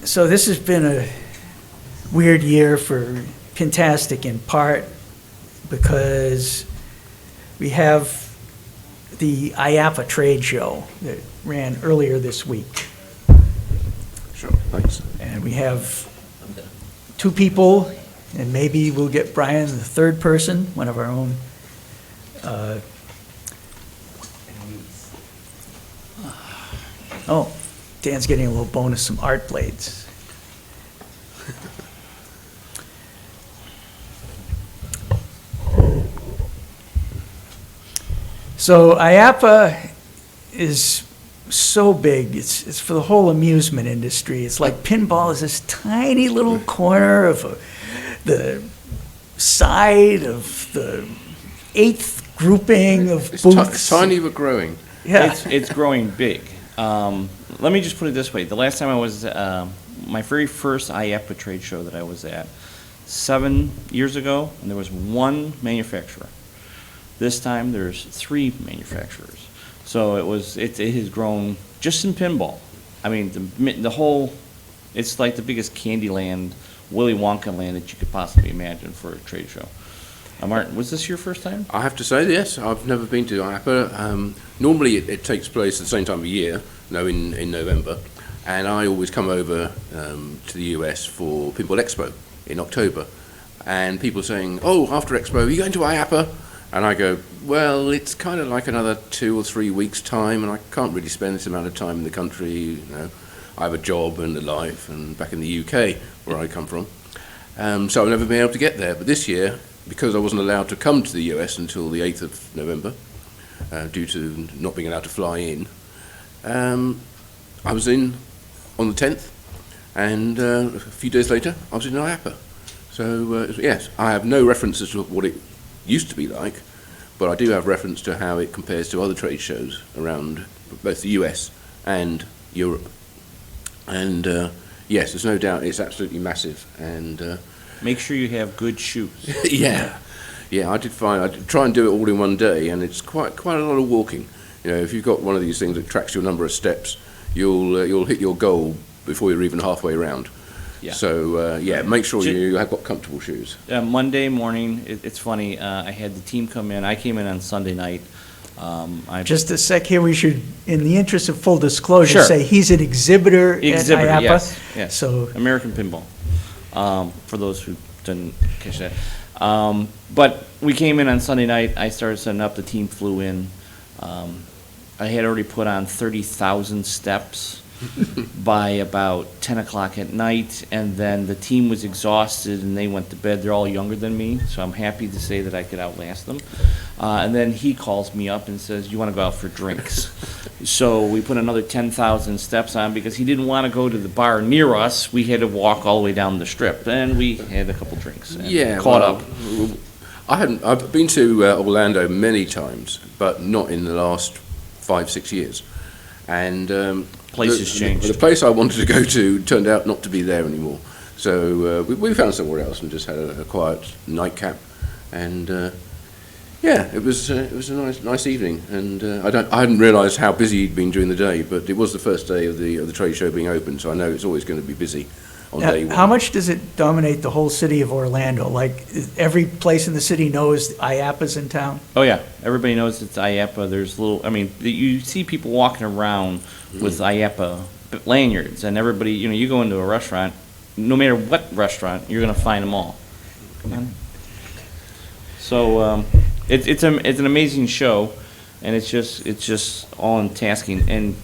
So this has been a weird year for Pintastic, in part because we have the Iaapa trade show that ran earlier this week. Sure, thanks. And we have two people, and maybe we'll get Brian, the third person, one of our own. Oh, Dan's getting a little bonus, some art blades. So Iaapa is so big. It's for the whole amusement industry. It's like pinball is this tiny little corner of the side of the 8th grouping of It's booths. tiny but growing. Yeah. It's growing big. Let me just put it this way. The last time I was, my very first Iaapa trade show that I was at, 7 years ago, and there was one manufacturer. This time there's 3 manufacturers. So it has grown just in pinball. I mean, the whole, it's like the biggest candy land, Willy Wonka land that you could possibly imagine for a trade show. Martin, was this your first time? I have to say, yes, I've never been to Iaapa. Normally it takes place at the same time of year, in November, and I always come over to the US for Pinball Expo in October, and people saying, oh, after Expo, are you going to Iaapa? And I go, well, it's kind of like another 2 or 3 weeks' time, and I can't really spend this amount of time in the country. I have a job and a life, and back in the UK, where I come from. So I've never been able to get there. But this year, because I wasn't allowed to come to the US until the 8th of November, due to not being allowed to fly in, I was in on the 10th, and a few days later, I was in Iaapa. So, yes, I have no references to what it used to be like, but I do have reference to how it compares to other trade shows around both the US and Europe. And yes, there's no doubt it's absolutely massive. And Make sure you have good shoes. yeah, I did try and do it all in one day, and it's quite a lot of walking. If you've got one of these things that tracks your number of steps, you'll hit your goal before you're even halfway around. Yeah. So, make sure you have got comfortable shoes. Monday morning, it's funny, I had the team come in. I came in on Sunday night. Just a sec here, we should, in the interest of full disclosure, Sure. say he's an exhibitor at Iaapa. Yes. So American Pinball, for those who didn't catch that. But we came in on Sunday night. I started setting up. The team flew in. I had already put on 30,000 steps by about 10 o'clock at night, and then the team was exhausted and they went to bed. They're all younger than me, so I'm happy to say that I could outlast them. And then he calls me up and says, you want to go out for drinks? So we put another 10,000 steps on because he didn't want to go to the bar near us. We had to walk all the way down the strip, and we had a couple drinks and caught up. I've been to Orlando many times, but not in the last 5-6 years. And Place has changed. The place I wanted to go to turned out not to be there anymore. So we found somewhere else and just had a quiet nightcap. And it was a nice evening. And I hadn't realised how busy he'd been during the day, but it was the first day of the trade show being open, so I know it's always going to be busy on day one. how much does it dominate the whole city of Orlando? Like, every place in the city knows Iapa's in town? Oh, yeah. Everybody knows it's Iaapa. There's you see people walking around with Iaapa lanyards, and everybody, you go into a restaurant, no matter what restaurant, you're going to find them all. Come on. So it's an amazing show, and it's just all in tasking, and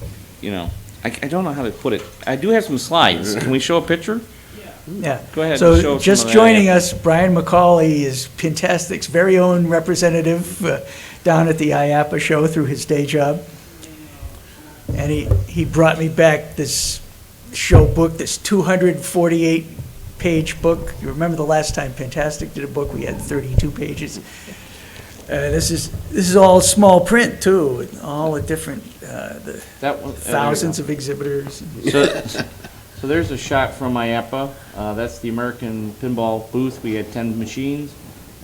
I don't know how to put it. I do have some slides. Can we show a picture? Yeah. Go ahead. So show just some of that. joining us, Brian McCauley is Pintastic's very own representative down at the Iaapa show through his day job. And he brought me back this show book, this 248-page book. You remember the last time Pintastic did a book, we had 32 pages. This is all small print too, with all the different thousands of exhibitors. So there's a shot from Iaapa. That's the American Pinball booth. We had 10 machines,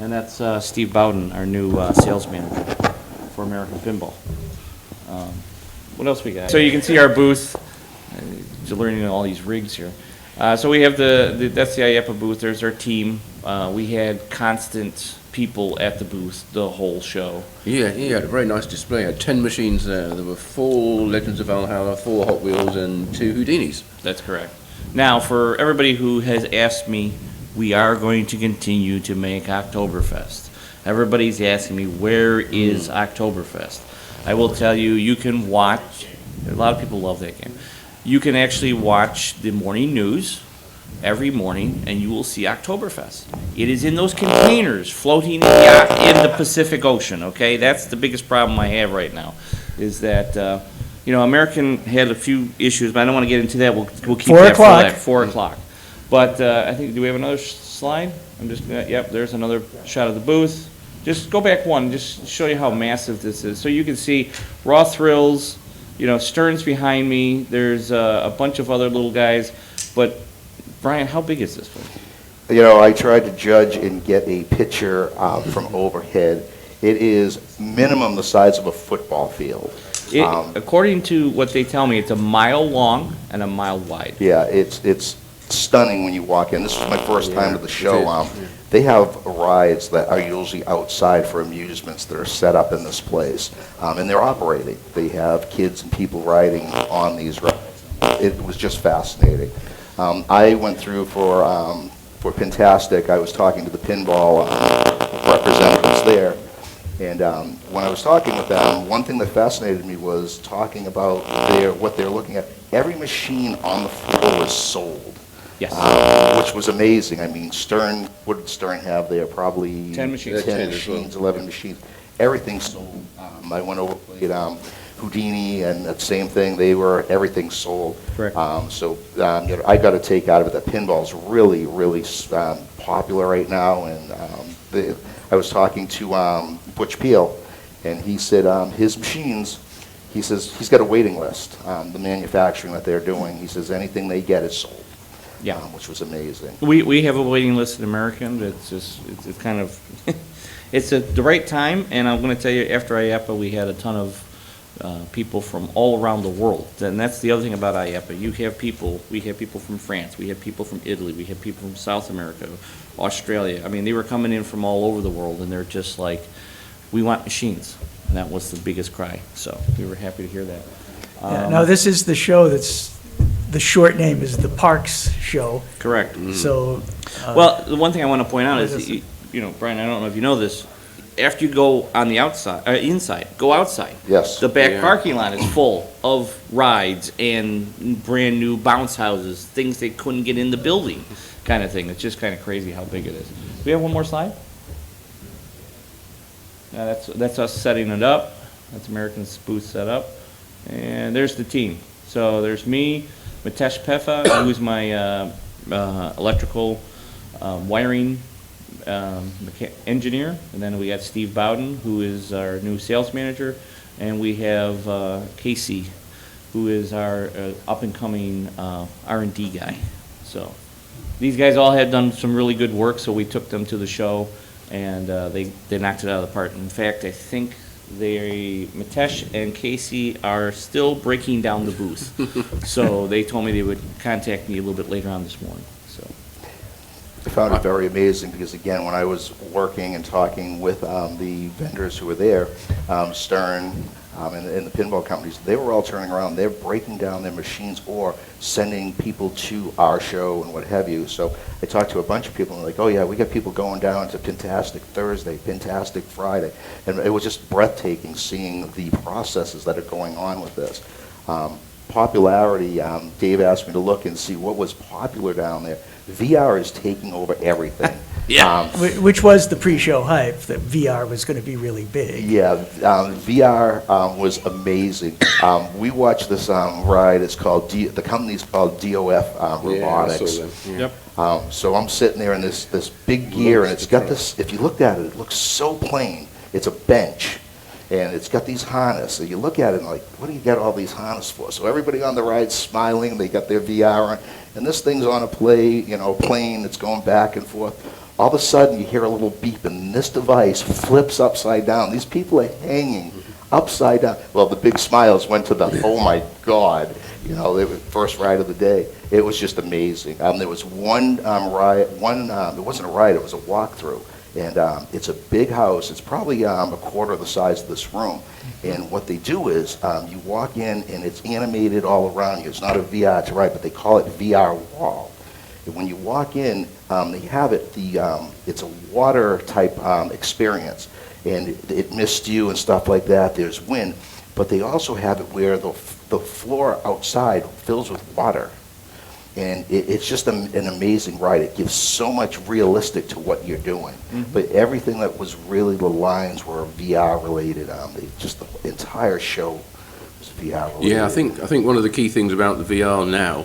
and that's Steve Bowden, our new sales manager for American Pinball. What else we got? So you can see our booth. You're learning all these rigs here. So we have that's the Iaapa booth. There's our team. We had constant people at the booth the whole show. Yeah, he had a very nice display. Had 10 machines there. There were 4 Legends of Valhalla, 4 Hot Wheels, and 2 Houdinis. That's correct. Now, for everybody who has asked me, we are going to continue to make Oktoberfest. Everybody's asking me, where is Oktoberfest? I will tell you, you can watch, a lot of people love that game. You can actually watch the morning news every morning, and you will see Oktoberfest. It is in those containers floating in the Pacific Ocean, okay? That's the biggest problem I have right now, is that, American had a few issues, but I don't want to get into that. We'll keep 4 that o'clock. for 4 o'clock. But I think, do we have another slide? Yep, there's another shot of the booth. Just go back one, just show you how massive this is. So you can see Raw Thrills, Stern's behind me. There's a bunch of other little guys. But, Brian, how big is this one? I tried to judge and get a picture from overhead. It is minimum the size of a football field. According to what they tell me, it's a mile long and a mile wide. Yeah, it's stunning when you walk in. This is my first time to the show. They have rides that are usually outside for amusements that are set up in this place, and they're operating. They have kids and people riding on these rides. It was just fascinating. I went through for Pintastic. I was talking to the pinball representatives there, and when I was talking with them, one thing that fascinated me was talking about what they're looking at. Every machine on the floor was sold. Yes. Which was amazing. I mean, Stern, what did Stern have there? Probably 10 machines. 10 machines, 11 machines. Everything sold. I went over, played Houdini, and that same thing. Everything sold. Correct. I got to take out of it that pinball's really, really popular right now. And I was talking to Butch Peel, and he said his machines, he says he's got a waiting list. The manufacturing that they're doing, he says anything they get is sold. Yeah, which was amazing. We have a waiting list in American. It's kind of it's at the right time, and I'm going to tell you, after Iaapa, we had a ton of people from all around the world, and that's the other thing about Iaapa. We have people from France, we have people from Italy, we have people from South America, Australia. I mean, they were coming in from all over the world, and they're just like, we want machines, and that was the biggest cry. So we were happy to hear that. Now, this is the show the short name is the Parks Show. Correct. So, well, the one thing I want to point out is, Brian, I don't know if you know this, after you go on the inside, go outside. Yes. The back parking lot is full of rides and brand new bounce houses, things they couldn't get in the building, kind of thing. It's just kind of crazy how big it is. Do we have one more slide? That's us setting it up. That's American's booth set up. And there's the team. So there's me, Mitesh Pefa, who's my electrical wiring engineer, and then we got Steve Bowden, who is our new sales manager, and we have Casey, who is our up-and-coming R&D guy. So these guys all had done some really good work, so we took them to the show, and they knocked it out of the park. In fact, I think Mitesh and Casey are still breaking down the booth. So they told me they would contact me a little bit later on this morning. So I found it very amazing because, again, when I was working and talking with the vendors who were there, Stern and the pinball companies, they were all turning around. They're breaking down their machines or sending people to our show and what have you. So I talked to a bunch of people and they're like, oh yeah, we got people going down to Pintastic Thursday, Pintastic Friday. And it was just breathtaking seeing the processes that are going on with this. Popularity, Dave asked me to look and see what was popular down there. VR is taking over everything. Yeah. Which was the pre-show hype, that VR was going to be really big. Yeah, VR was amazing. We watched this ride. It's called the company's called DOF Robotics. Yep. So I'm sitting there in this big gear, and it's got this. If you looked at it, it looks so plain. It's a bench, and it's got these harness. So you look at it and like, what do you get all these harness for? So everybody on the ride's smiling. They got their VR on, and this thing's on a plane that's going back and forth. All of a sudden, you hear a little beep, and this device flips upside down. These people are hanging upside down. Well, the big smiles went to the, oh my God, you know, the first ride of the day. It was just amazing. There was one ride, it wasn't a ride, it was a walkthrough. And it's a big house. It's probably a quarter the size of this room. And what they do is you walk in and it's animated all around you. It's not a VR to ride, but they call it VR wall. And when you walk in, they have it, it's a water type experience. And it mists you and stuff like that. There's wind. But they also have it where the floor outside fills with water. And it's just an amazing ride. It gives so much realistic to what you're doing. But everything that was really, the lines were VR related. Just the entire show was VR related. Yeah, I think one of the key things about the VR now,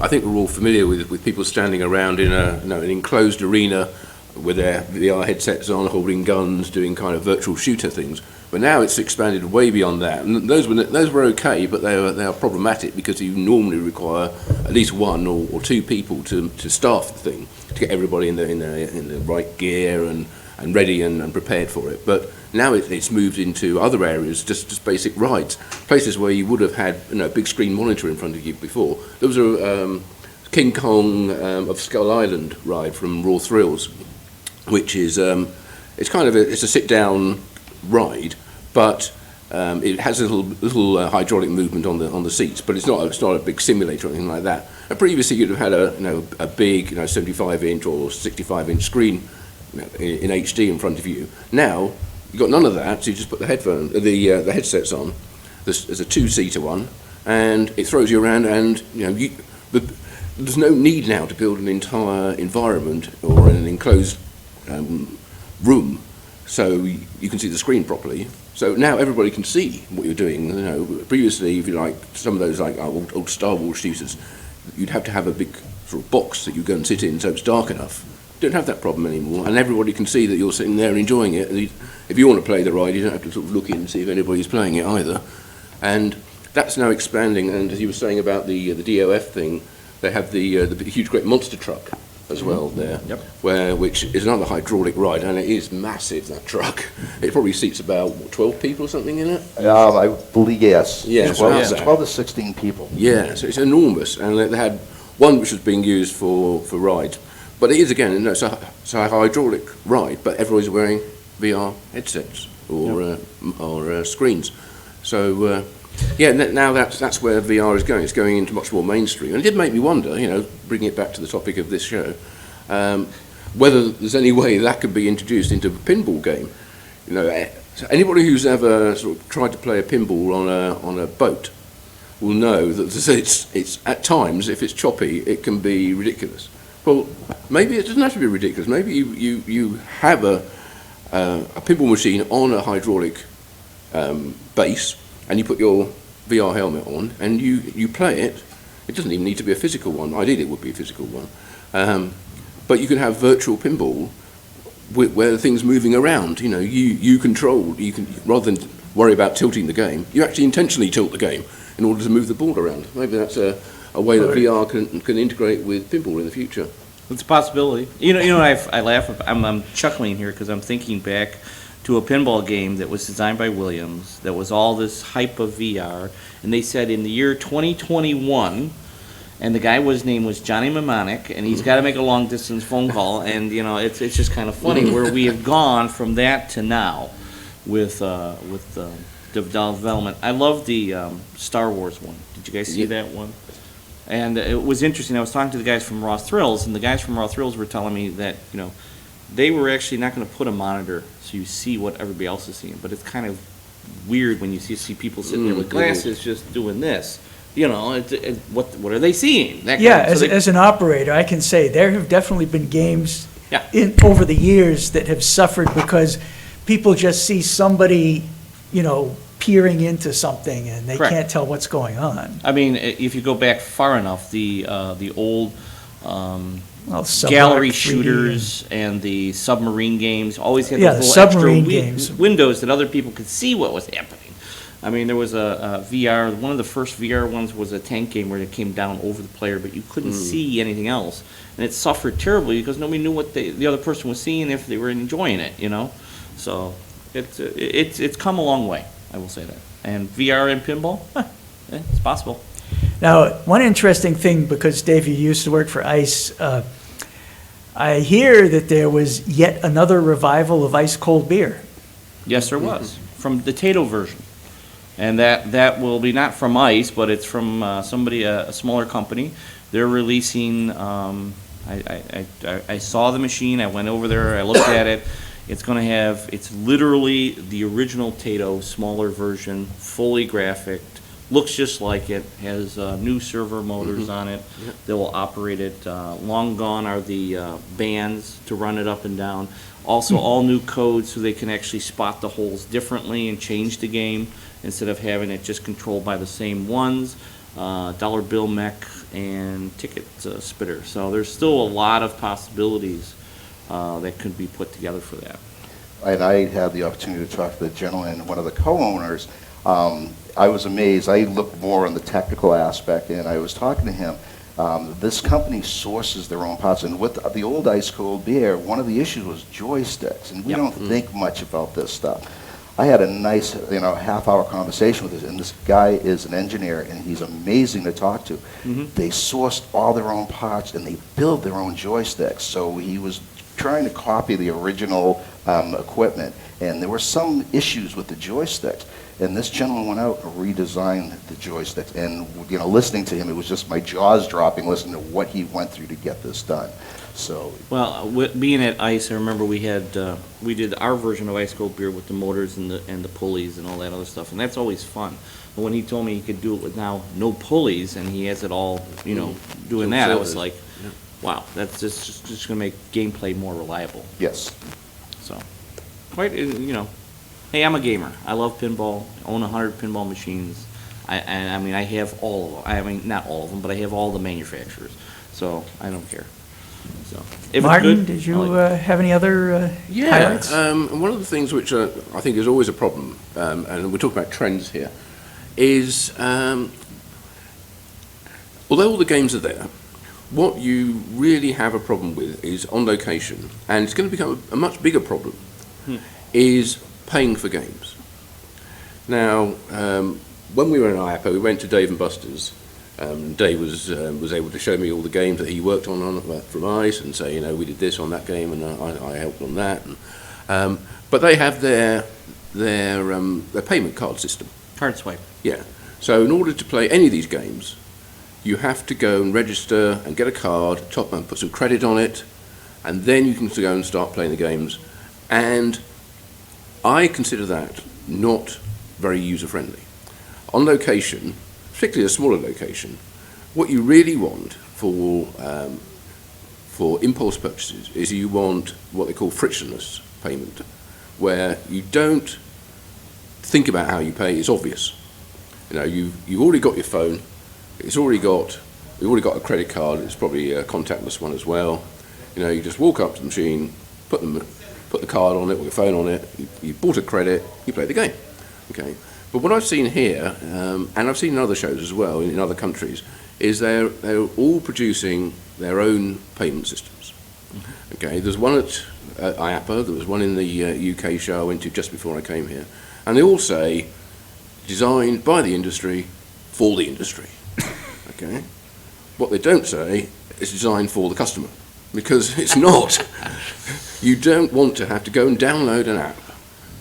I think we're all familiar with people standing around in an enclosed arena with their VR headsets on, holding guns, doing kind of virtual shooter things. But now it's expanded way beyond that. And those were okay, but they are problematic because you normally require at least one or two people to staff the thing, to get everybody in the right gear and ready and prepared for it. But now it's moved into other areas, just basic rides, places where you would have had a big screen monitor in front of you before. There was a King Kong of Skull Island ride from Raw Thrills, which is it's a sit down ride, but it has a little hydraulic movement on the seats, but it's not a big simulator or anything like that. And previously you'd have had a big 75-inch or 65-inch screen in HD in front of you. Now you've got none of that, so you just put the headsets on. There's a two-seater one, and it throws you around, and there's no need now to build an entire environment or an enclosed room so you can see the screen properly. So now everybody can see what you're doing. Previously, if you like some of those old Star Wars shooters, you'd have to have a big sort of box that you go and sit in so it's dark enough. You don't have that problem anymore, and everybody can see that you're sitting there enjoying it. If you want to play the ride, you don't have to sort of look in and see if anybody's playing it either. And that's now expanding. And as you were saying about the DOF thing, they have the huge great monster truck as well there, which is another hydraulic ride, and it is massive, that truck. It probably seats about 12 people or something in it. I believe, yes. Yeah, 12 to 16 people. Yeah, so it's enormous, and they had one which was being used for rides. But it is, again, it's a hydraulic ride, but everybody's wearing VR headsets or screens. So, now that's where VR is going. It's going into much more mainstream. And it did make me wonder, bringing it back to the topic of this show, whether there's any way that could be introduced into a pinball game. So anybody who's ever sort of tried to play a pinball on a boat will know that it's at times, if it's choppy, it can be ridiculous. Well, maybe it doesn't have to be ridiculous. Maybe you have a pinball machine on a hydraulic base, and you put your VR helmet on, and you play it. It doesn't even need to be a physical one. Ideally, it would be a physical one. But you can have virtual pinball where the thing's moving around. You control. You can, rather than worry about tilting the game, you actually intentionally tilt the game in order to move the ball around. Maybe that's a way that VR can integrate with pinball in the future. It's a possibility. I laugh. I'm chuckling here because I'm thinking back to a pinball game that was designed by Williams, that was all this hype of VR, and they said in the year 2021, and the guy's name was Johnny Mnemonic, and he's got to make a long distance phone call, and it's just kind of funny where we have gone from that to now with the development. I love the Star Wars one. Did you guys see that one? And it was interesting. I was talking to the guys from Raw Thrills, and the guys from Raw Thrills were telling me that they were actually not going to put a monitor so you see what everybody else is seeing. But it's kind of weird when you see people sitting there with glasses just doing this. What are they seeing? As an operator, I can say there have definitely been games over the years that have suffered because people just see somebody, peering into something and they can't tell what's going on. I mean, if you go back far enough, the old Submarine gallery shooters and the submarine games always had those submarine little games. Windows that other people could see what was happening. I mean, there was a VR, one of the first VR ones was a tank game where it came down over the player, but you couldn't see anything else. And it suffered terribly because nobody knew what the other person was seeing if they were enjoying it, So it's come a long way. I will say that. And VR and pinball, it's possible. Now, one interesting thing, because Dave, you used to work for ICE, I hear that there was yet another revival of ice cold beer. Yes, there was, from the Tato version. And that will be not from ICE, but it's from somebody, a smaller company. They're releasing, I saw the machine, I went over there, I looked at it. It's going to have, it's literally the original Tato, smaller version, fully graphic, looks just like it, has new servo motors on it that will operate it. Long gone are the bands to run it up and down. Also, all new codes so they can actually spot the holes differently and change the game instead of having it just controlled by the same ones. Dollar bill mech and ticket spitter. So there's still a lot of possibilities that could be put together for that. And I had the opportunity to talk to the gentleman, one of the co-owners. I was amazed. I looked more on the technical aspect, and I was talking to him. This company sources their own parts, and with the old ice cold beer, one of the issues was joysticks, and we don't think much about this stuff. I had a nice, half-hour conversation with this, and this guy is an engineer, and he's amazing to talk to. They sourced all their own parts, and they build their own joysticks. So he was trying to copy the original equipment, and there were some issues with the joysticks. And this gentleman went out and redesigned the joysticks. And listening to him, it was just my jaws dropping, listening to what he went through to get this done. So, well, being at ICE, I remember we did our version of ice cold beer with the motors and the pulleys and all that other stuff, and that's always fun. But when he told me he could do it with now no pulleys and he has it all, doing that, I was like, wow, that's just going to make gameplay more reliable. yes. So, quite, hey, I'm a gamer. I love pinball. I own 100 pinball machines. I have all of them. I mean, not all of them, but I have all the manufacturers. So I don't care. So, if it's Martin, good, did you I like it. have any other highlights? One of the things which I think is always a problem, and we're talking about trends here, is although all the games are there, what you really have a problem with is on location, and it's going to become a much bigger problem, is paying for games. Now, when we were in Iaapa, we went to Dave and Buster's. Dave was able to show me all the games that he worked on from ICE and say, we did this on that game and I helped on that. And, but they have their payment card system. Card swipe. Yeah. So in order to play any of these games, you have to go and register and get a card, top and put some credit on it, and then you can go and start playing the games. And I consider that not very user-friendly. On location, particularly a smaller location, what you really want for impulse purchases is you want what they call frictionless payment, where you don't think about how you pay. It's obvious. You've already got your phone. You've already got a credit card. It's probably a contactless one as well. You just walk up to the machine, put the card on it or your phone on it. You bought a credit. You play the game. Okay. But what I've seen here, and I've seen in other shows as well in other countries, is they're all producing their own payment systems. Okay. There's one at Iaapa. There was one in the UK show I went to just before I came here, and they all say designed by the industry for the industry. Okay. What they don't say is designed for the customer, because it's not. You don't want to have to go and download an app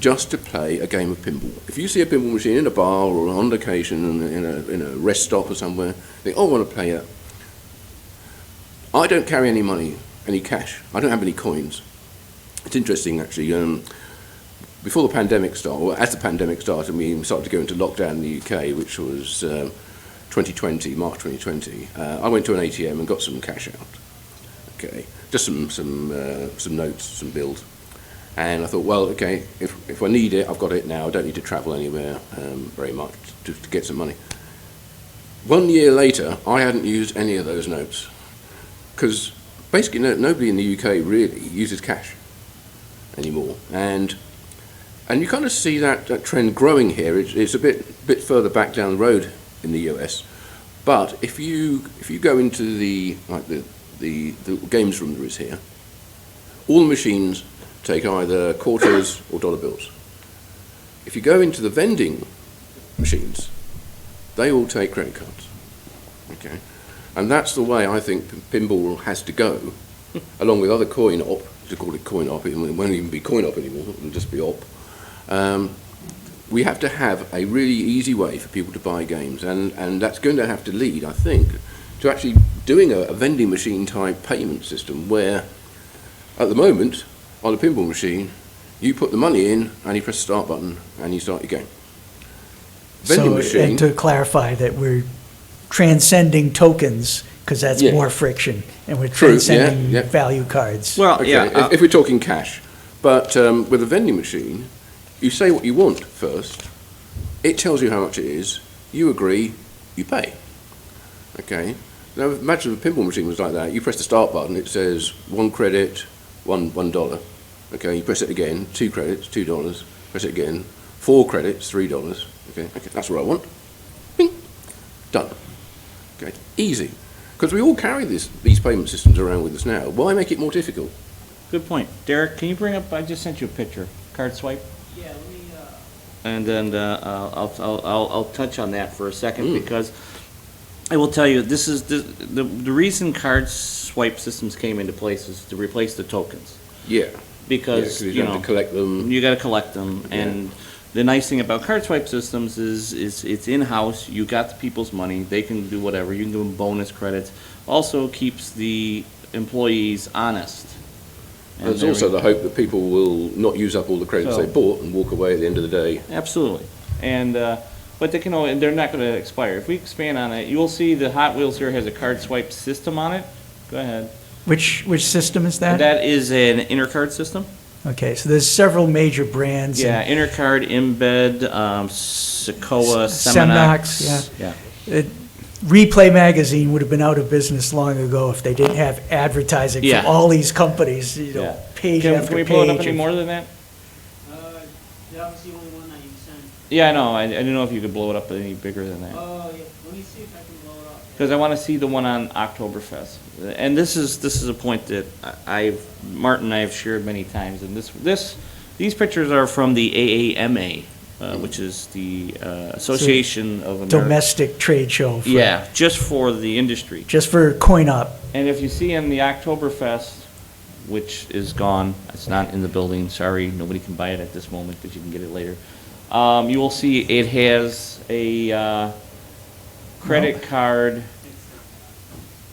just to play a game of pinball. If you see a pinball machine in a bar or on location in a rest stop or somewhere, you think, I want to play it. I don't carry any money, any cash. I don't have any coins. It's interesting, actually. Before the pandemic started, well, as the pandemic started, we started to go into lockdown in the UK, which was 2020, March 2020. I went to an ATM and got some cash out. Okay, just some notes, some bills. And I thought, well, okay, if I need it, I've got it now. I don't need to travel anywhere very much to get some money. 1 year later, I hadn't used any of those notes, because basically nobody in the UK really uses cash anymore. And you kind of see that trend growing here. It's a bit further back down the road in the US. But if you go into the games room there is here, all the machines take either quarters or dollar bills. If you go into the vending machines, they all take credit cards. Okay, and that's the way I think pinball has to go, along with other coin-op. To call it coin-op, it won't even be coin-op anymore. It'll just be op. We have to have a really easy way for people to buy games, and that's going to have to lead, I think, to actually doing a vending machine type payment system where, at the moment, on a pinball machine, you put the money in and you press the start button and you start your game. Vending machine. And to clarify that we're transcending tokens, because that's more friction, and we're transcending value cards. Well, Okay, if we're talking cash. But with a vending machine, you say what you want first, it tells you how much it is, you agree, you pay. Okay? Now imagine if a pinball machine was like that, you press the start button, it says 1 credit, $1. Okay, you press it again, 2 credits, $2, press it again, 4 credits, $3. Okay, that's what I want. Bing, done. Okay, easy. Because we all carry these payment systems around with us now. Why make it more difficult? Good point. Derek, can you bring up, I just sent you a picture, card swipe? Yeah, let me, And then I'll touch on that for a second, because I will tell you, this is the reason card swipe systems came into place is to replace the tokens. Yeah. Because, you have to collect them. You got to collect them, and the nice thing about card swipe systems is it's in-house. You got the people's money. They can do whatever. You can give them bonus credits. Also keeps the employees honest. And there's also the hope that people will not use up all the credits they bought and walk away at the end of the day. Absolutely. And but they can they're not going to expire. If we expand on it, you will see the Hot Wheels here has a card swipe system on it. Go ahead. Which system is that? That is an intercard system. Okay, so there's several major brands. Yeah, intercard, Embed, Sequoia, Semnox. Yeah. Replay Magazine would have been out of business long ago if they didn't have advertising from all these companies, page after page. Can we pull it up any more than that? that was the only one that you sent. Yeah, I know. I didn't know if you could blow it up any bigger than that. Oh, yeah, let me see if I can blow it up. Because I want to see the one on Oktoberfest. And this is a point that Martin and I have shared many times. And these pictures are from the AAMA, which is the Association of American Domestic trade show. Just for the industry. Just for coin-op. And if you see in the Oktoberfest, which is gone, it's not in the building, sorry, nobody can buy it at this moment, but you can get it later. You will see it has a credit card.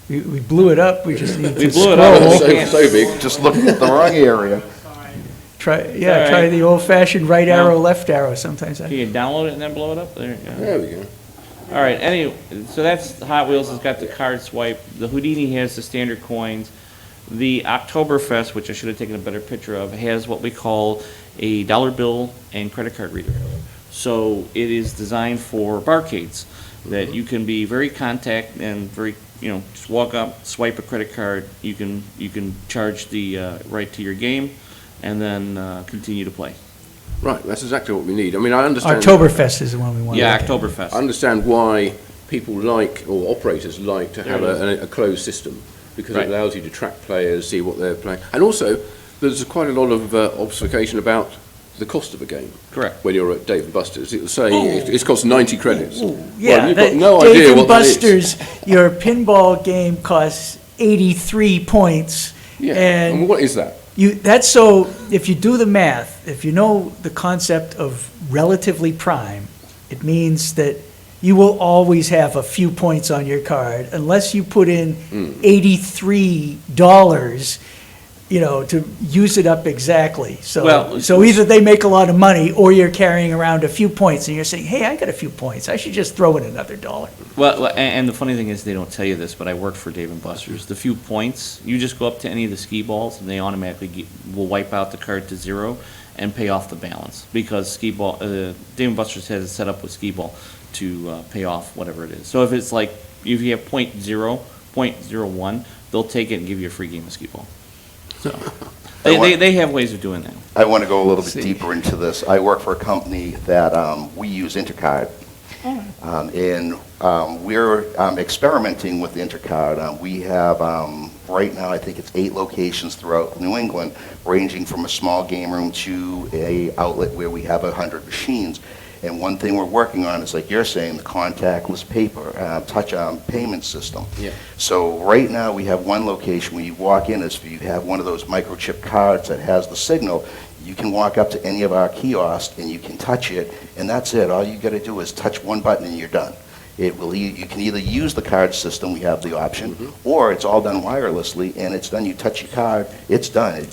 We blew it up, we just need to blew it up. scroll. So big. Just looking at the wrong area. Try the old-fashioned right arrow, left arrow sometimes. Can you download it and then blow it up? There you go. There we go. All right, anyway, so that's Hot Wheels has got the card swipe. The Houdini has the standard coins. The Oktoberfest, which I should have taken a better picture of, has what we call a dollar bill and credit card reader. So it is designed for barcades that you can be very contact and very, just walk up, swipe a credit card. You can charge the right to your game, and then continue to play. Right, that's exactly what we need. I mean, I understand. Oktoberfest is the one we want. Yeah, Oktoberfest. I understand why people like, or operators like, to have a closed system, because it allows you to track players, see what they're playing. And also, there's quite a lot of obfuscation about the cost of a game. Correct. When you're at Dave & Buster's, it'll say it costs 90 credits. Yeah, well, you've got no idea Dave what & Buster's, your pinball game costs 83 points. Yeah, and and what is that? That's so, if you do the math, if you know the concept of relatively prime, it means that you will always have a few points on your card unless you put in $83, to use it up exactly. So either they make a lot of money or you're carrying around a few points and you're saying, hey, I got a few points. I should just throw in another $1. Well, and the funny thing is, they don't tell you this, but I worked for Dave & Buster's. The few points, you just go up to any of the skee balls, and they automatically will wipe out the card to 0 and pay off the balance. Because Dave & Buster's has it set up with skee ball to pay off whatever it is. So if it's like, if you have 0.0, 0.01, they'll take it and give you a free game of skee ball. So they have ways of doing that. I want to go a little bit deeper into this. I work for a company that we use Intercard. And we're experimenting with the Intercard. We have right now, I think it's 8 locations throughout New England, ranging from a small game room to a outlet where we have 100 machines. And one thing we're working on is, like you're saying, the contactless touch payment system. Yeah. So right now, we have one location where you walk in, if you have one of those microchip cards that has the signal, you can walk up to any of our kiosks and you can touch it, and that's it. All you got to do is touch one button and you're done. It will. You can either use the card system, we have the option, or it's all done wirelessly, and it's done. You touch your card, it's done.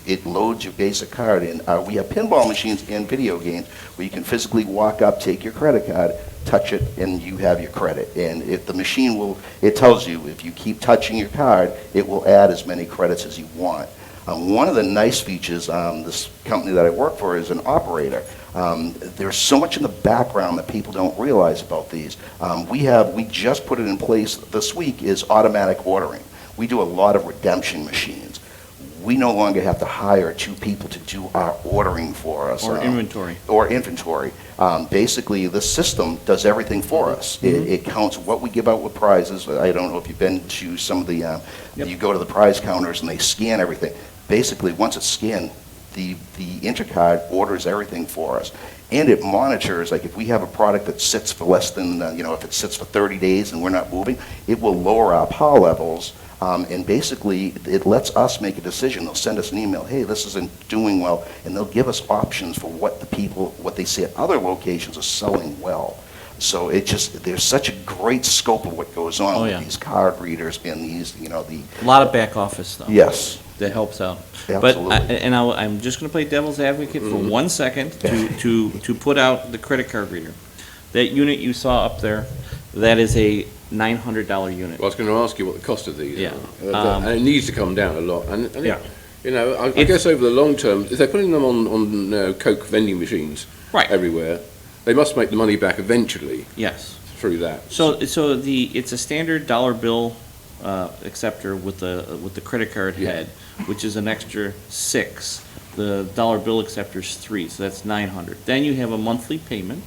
It loads your basic card in. We have pinball machines and video games where you can physically walk up, take your credit card, touch it, and you have your credit. And the machine will, it tells you if you keep touching your card, it will add as many credits as you want. One of the nice features, this company that I work for is an operator. There's so much in the background that people don't realize about these. We just put it in place this week, is automatic ordering. We do a lot of redemption machines. We no longer have to hire 2 people to do our ordering for us. Or inventory. Or inventory. Basically, the system does everything for us. It counts what we give out with prizes. I don't know if you've been to some of the, you go to the prize counters and they scan everything. Basically, once it's scanned, the Intercard orders everything for us. And it monitors, like if we have a product that sits for less than, if it sits for 30 days and we're not moving, it will lower our PAL levels. And basically, it lets us make a decision. They'll send us an email, hey, this isn't doing well, and they'll give us options for what they see at other locations are selling well. So there's such a great scope of what goes on with these card readers and these, A lot of back office stuff. Yes. That helps out. Absolutely. But, I'm just going to play devil's advocate for 1 second to put out the credit card reader. That unit you saw up there, that is a $900 unit. Well, I was going to ask you what the cost of these Yeah. are. And it needs to come down a lot. And Yeah. I guess over the long term, if they're putting them on Coke vending machines everywhere, they must make the money back eventually. Yes. Through that. So it's a standard dollar bill acceptor with the credit card head, which is an extra 6. The dollar bill acceptor is 3, so that's $900. Then you have a monthly payment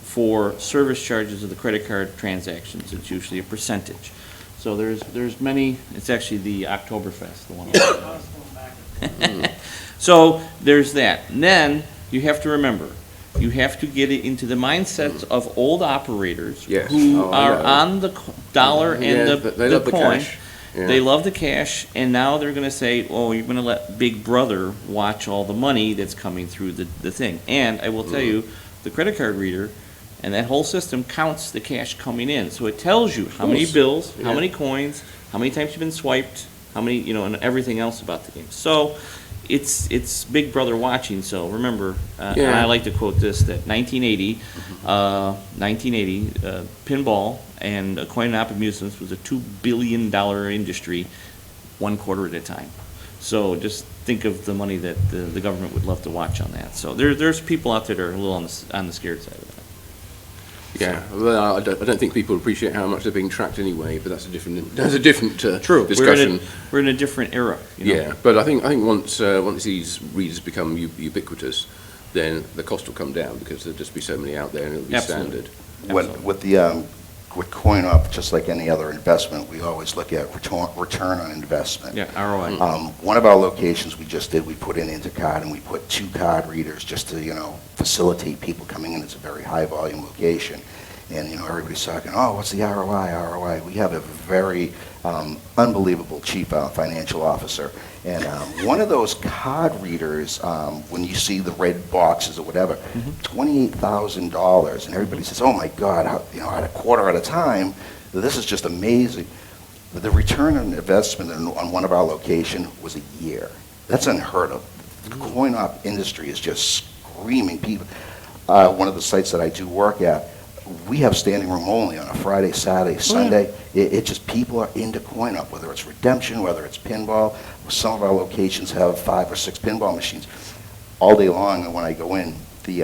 for service charges of the credit card transactions. It's usually a percentage. So there's many. It's actually the Oktoberfest, the one. I was going back. So there's that. And then you have to remember, you have to get it into the mindsets of old operators Yes. who Oh, I are know. on the dollar and they the love the coin. cash. Yeah. They love the cash, and now they're going to say, oh, you're going to let Big Brother watch all the money that's coming through the thing. And I will tell you, the credit card reader and that whole system counts the cash coming in. So it tells you how many bills, how many coins, how many times you've been swiped, how many, and everything else about the game. So it's Big Brother watching. So remember, and I like to quote this, that 1980, pinball and coin and op amusements was a $2 billion industry, 1 quarter at a time. So just think of the money that the government would love to watch on that. So there's people out there that are a little on the scared side of that. Yeah, well, I don't think people appreciate how much they're being tracked anyway, but that's a different discussion. We're in a different era. Yeah, but I think once these readers become ubiquitous, then the cost will come down because there'll just be so many out there and it'll be standard. With coin up, just like any other investment, we always look at return on investment. Yeah, ROI. One of our locations we just did, we put in Intercard and we put 2 card readers just to, facilitate people coming in. It's a very high volume location. And, everybody's talking, oh, what's the ROI? We have a very unbelievable chief financial officer. And one of those card readers, when you see the red boxes or whatever, $28,000. And everybody says, oh, my God, at a quarter at a time, this is just amazing. The return on investment on one of our location was a year. That's unheard of. The coin-op industry is just screaming. People. One of the sites that I do work at, we have standing room only on a Friday, Saturday, Sunday. It just, people are into coin-op, whether it's redemption, whether it's pinball. Some of our locations have 5 or 6 pinball machines. All day long, and when I go in, the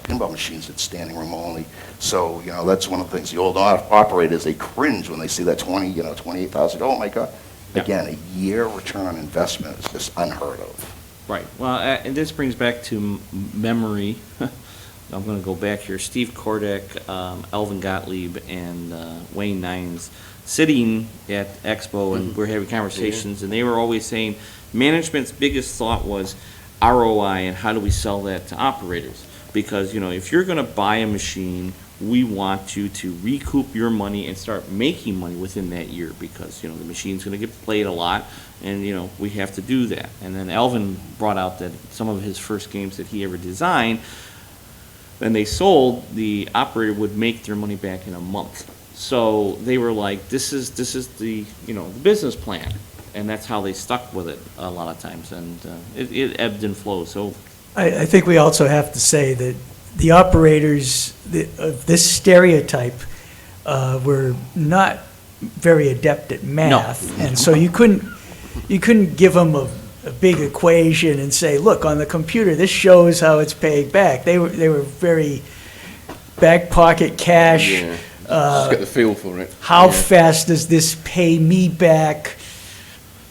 pinball machines, it's standing room only. So, that's one of the things. The old operators, they cringe when they see that 28,000. Oh, my God. Yeah. Again, a year return on investment is just unheard of. Right. Well, and this brings back to memory I'm going to go back here, Steve Kordek, Elvin Gottlieb, and Wayne Nines, sitting at Expo, and we're having conversations, and they were always saying management's biggest thought was ROI and how do we sell that to operators? Because, if you're going to buy a machine, we want you to recoup your money and start making money within that year because, the machine's going to get played a lot, and, we have to do that. And then Elvin brought out that some of his first games that he ever designed, and they sold, the operator would make their money back in a month. So they were like, this is the, the business plan. And that's how they stuck with it a lot of times. And it ebbed and flowed. So I think we also have to say that the operators of this stereotype were not very adept at math. And so you couldn't give them a big equation and say, look, on the computer, this shows how it's paying back. They were very back pocket cash. Yeah. Just get the feel for it. How fast does this pay me back?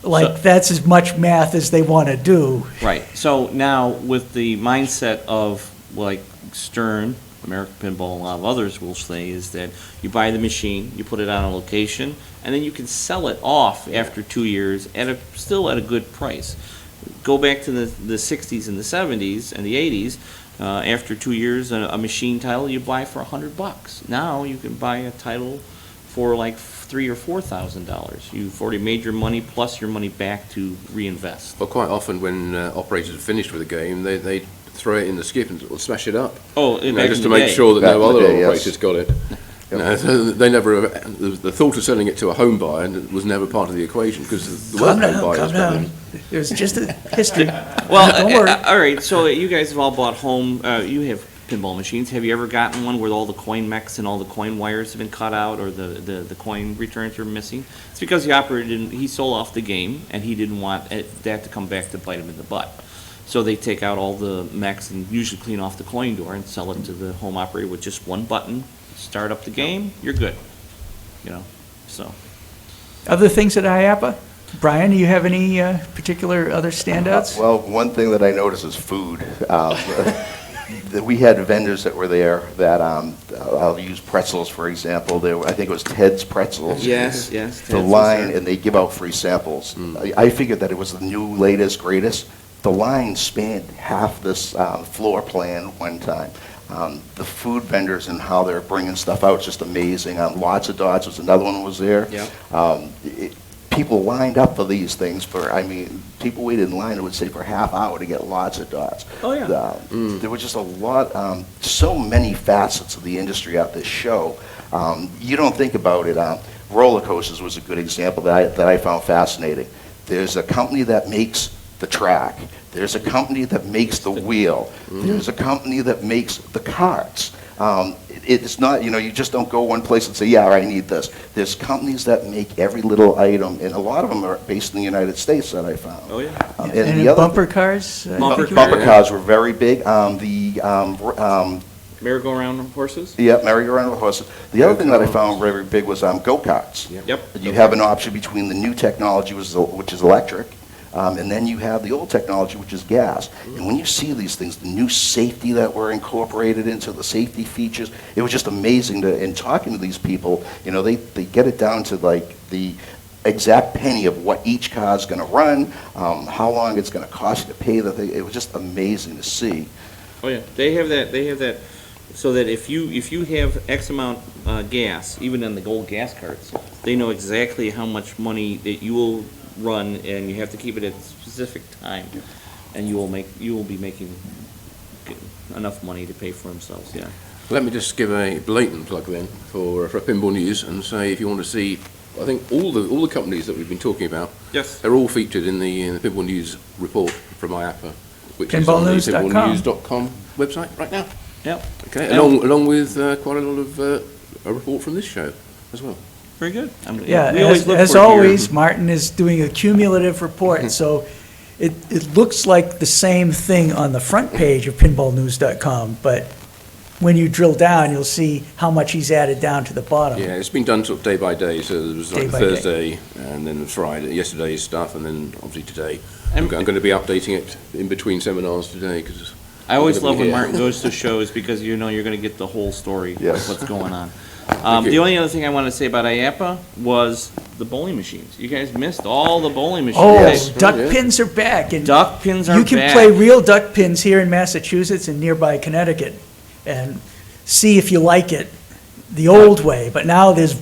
That's as much math as they want to do. Right. So now with the mindset of like Stern, American Pinball, a lot of others will say is that you buy the machine, you put it on a location, and then you can sell it off after 2 years still at a good price. Go back to the 60s and the 70s and the 80s. After 2 years, a machine title you buy for $100. Now you can buy a title for like $3,000 or $4,000. You've already made your money plus your money back to reinvest. Well, quite often when operators are finished with a game, they throw it in the skip and smash it up. Oh, just to make sure that Back no in the other day, yes. operators got it. They never. The thought of selling it to a home buyer was never part of the equation because there weren't home buyers Calm back down. then. It was just a history. Well, Don't worry. all right. So you guys have all bought home. You have pinball machines. Have you ever gotten one where all the coin mechs and all the coin wires have been cut out, or the coin returns are missing? It's because the operator he sold off the game, and he didn't want that to come back to bite him in the butt. So they take out all the mechs and usually clean off the coin door and sell it to the home operator with just one button. Start up the game, you're good. So. Other things at Iaapa? Brian, do you have any particular other standouts? Well, one thing that I noticed is food. We had vendors that were there that, I'll use pretzels, for example. I think it was Ted's Pretzels. Yes. The Ted's line, was and they give out free samples. I figured that it was the new, latest, greatest. The line spanned half this floor plan one time. The food vendors and how they're bringing stuff out is just amazing. Lots of Dots was another one was there. Yep. People lined up for these things people waited in line, I would say, for a half hour to get lots of Dots. Oh, yeah. There was just a lot, so many facets of the industry at this show. You don't think about it. Roller coasters was a good example that I found fascinating. There's a company that makes the track. There's a company that makes the wheel. There's a company that makes the carts. It's not, you just don't go one place and say, yeah, I need this. There's companies that make every little item, and a lot of them are based in the United States that I found. Oh, yeah. And And the other bumper cars? Bumper bumper cars were very big. Merry-go-round horses? Yeah, merry-go-round horses. The other thing that I found very big was go-karts. Yep. You have an option between the new technology, which is electric, and then you have the old technology, which is gas. And when you see these things, the new safety that were incorporated into the safety features, it was just amazing in talking to these people. They get it down to like the exact penny of what each car is going to run, how long it's going to cost you to pay the thing. It was just amazing to see. Oh, yeah. They have that. So that if you have X amount gas, even in the gold gas carts, they know exactly how much money that you will run, and you have to keep it at a specific time, and you will be making enough money to pay for themselves. Yeah. Let me just give a blatant plug then for Pinball News and say if you want to see, I think all the companies that we've been talking about, Yes. they're all featured in the Pinball News report from Iaapa, which is on the Pinballnews.com. pinballnews.com website right now. Yep. Okay, And- along with quite a lot of a report from this show as well. Very good. Yeah, we always look as for it here. always, Martin is doing a cumulative report, so it looks like the same thing on the front page of pinballnews.com, but when you drill down, you'll see how much he's added down to the bottom. Yeah, it's been done sort of day by day. So there was Day like by day. Thursday, and then Friday, yesterday's stuff, and then obviously today. And- I'm going to be updating it in between seminars today because I always love when Yeah. Martin goes to shows because you know you're going to get the whole story Yes. of what's going on. you. The only other thing I wanted to say about Iaapa was the bowling machines. You guys missed all the bowling machines. Oh, Yes. duck Yeah. pins are back. And Duck pins are you can back. play real duck pins here in Massachusetts and nearby Connecticut and see if you like it the old way. But now there's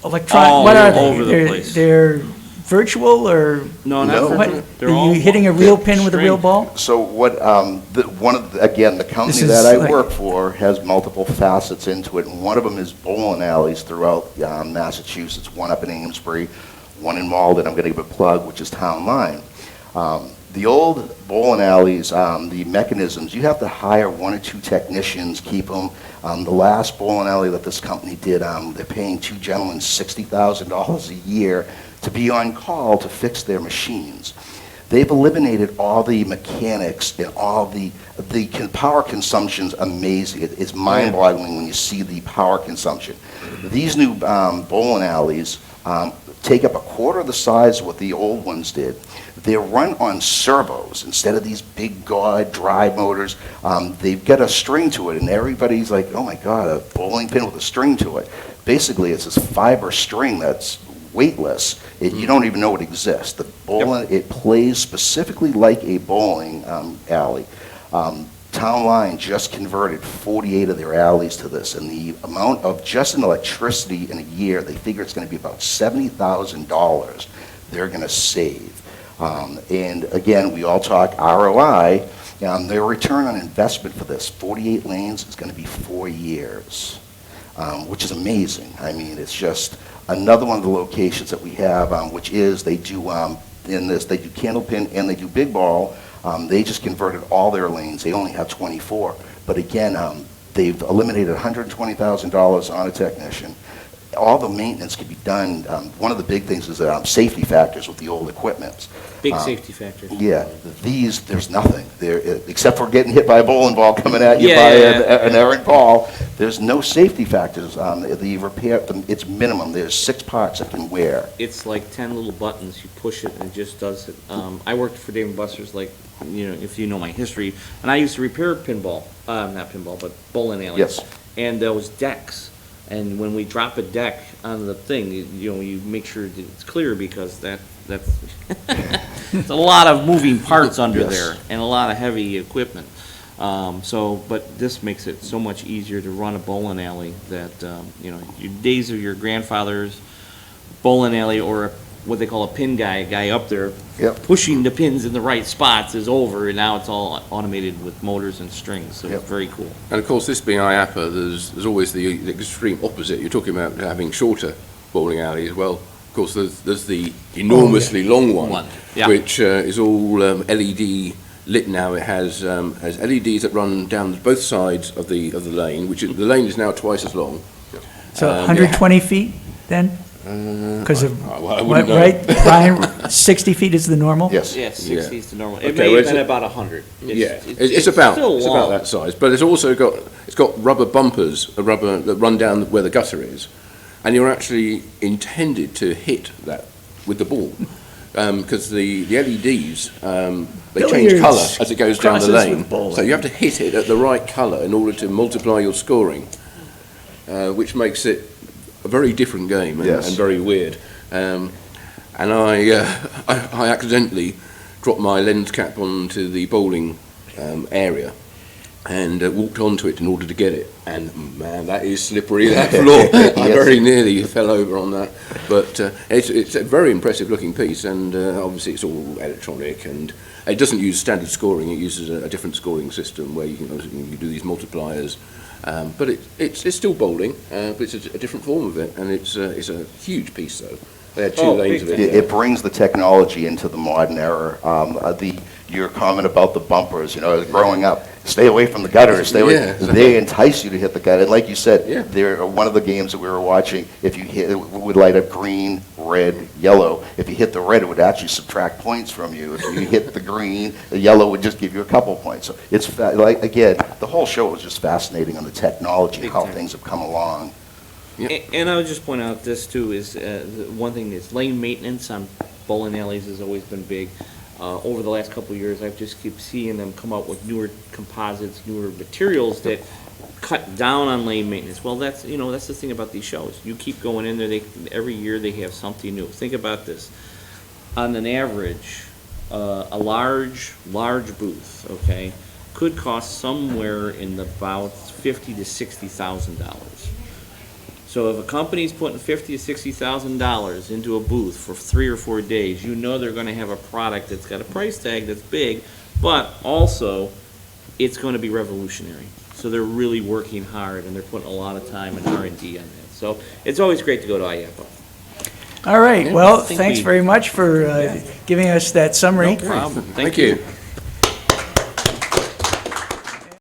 electronic. All What are they? over the They're, place. they're virtual or No, not No. for what? They're Are all you hitting a real pin with a real string. ball? So what, again, the company This is that I like- work for has multiple facets into it, and one of them is bowling alleys throughout Massachusetts, one up in Amesbury, one in Malden, I'm going to give a plug, which is Town Line. The old bowling alleys, the mechanisms, you have to hire one or two technicians, keep them. The last bowling alley that this company did, they're paying two gentlemen $60,000 a year to be on call to fix their machines. They've eliminated all the mechanics and all the power consumption's amazing. It's mind-boggling when you see the power consumption. These new bowling alleys take up a quarter of the size of what the old ones did. They're run on servos instead of these big god drive motors. They've got a string to it, and everybody's like, "Oh my God, a bowling pin with a string to it." Basically, it's this fiber string that's weightless. You don't even know it exists. The bowling, it plays specifically like a bowling alley. Town Line just converted 48 of their alleys to this, and the amount of just in electricity in a year, they figure it's going to be about $70,000 they're going to save. And again, we all talk ROI. Their return on investment for this, 48 lanes, is going to be 4 years, which is amazing. I mean, it's just another one of the locations that we have, which is they do they do candlepin and they do big ball. They just converted all their lanes. They only have 24. But again, they've eliminated $120,000 on a technician. All the maintenance can be done. One of the big things is safety factors with the old equipment. Big safety factors. Yeah, these, there's nothing there, except for getting hit by a bowling ball coming at you Yeah, by yeah. an errant ball. There's no safety factors. The repair, it's minimum. There's 6 parts that can wear. It's like 10 little buttons. You push it and it just does it. I worked for Dave & Buster's, like, you know, if you know my history, and I used to repair pinball, not pinball, but bowling alleys. Yes. And there was decks. And when we drop a deck on the thing, you know, you make sure that it's clear because that's it's a lot of moving parts under Yes. there and a lot of heavy equipment. But this makes it so much easier to run a bowling alley that, you know, your days of your grandfather's bowling alley or what they call a pin guy, a guy up there Yep. pushing the pins in the right spots is over, and now it's all automated with motors and strings, so Yep. it's very cool. And of course, this being Iaapa, there's always the extreme opposite. You're talking about having shorter bowling alleys. Well, of course, there's the enormously long one, Yeah. which is all LED lit now. It has LEDs that run down both sides of the lane, the lane is now twice as long. So yeah. 120 feet then? Because of, I what, wouldn't know. right, Brian, 60 feet is the normal? Yes. Yeah, 60 is the normal. It Okay, may well, have it's been a- about 100. It's about still long. that size, but it's also got rubber bumpers, that run down where the gutter is, and you're actually intended to hit that with the ball, because the LEDs they change Billiards colour as it goes down the crosses lane, with bowling. so you have to hit it at the right colour in order to multiply your scoring, which makes it a very different game and, Yes. and very weird. And I accidentally dropped my lens cap onto the bowling area and walked onto it in order to get it. And man, that is slippery, that floor. I very nearly fell over on that. But it's a very impressive looking piece, and obviously it's all electronic, and it doesn't use standard scoring. It uses a different scoring system where you do these multipliers. But it's still bowling, but it's a different form of it, and it's a huge piece though. They had 2 lanes of it. It brings the technology into the modern era. Your comment about the bumpers, growing up, stay away from the gutters. They entice you to hit the gutter. And like you said, one of the games that we were watching, if you hit, it would light up green, red, yellow. If you hit the red, it would actually subtract points from you. If you hit the green, the yellow would just give you a couple points. So it's again, the whole show was just fascinating on the technology, Big how time. things have come along. And I would just point out this too is one thing is lane maintenance on bowling alleys has always been big. over the last couple of years, I've just keep seeing them come out with newer composites, newer materials that cut down on lane maintenance. Well, that's the thing about these shows. You keep going in there, every year they have something new. Think about this. On an average, a large booth, okay, could cost somewhere in about $50,000 to $60,000. So if a company's putting $50,000 to $60,000 into a booth for 3 or 4 days, you know they're going to have a product that's got a price tag that's big, but also it's going to be revolutionary. So they're really working hard, and they're putting a lot of time and R&D on that. So it's always great to go to Iaapa. All right, Yeah, well, I think thanks we- very much for giving us that summary. No problem. Thank you.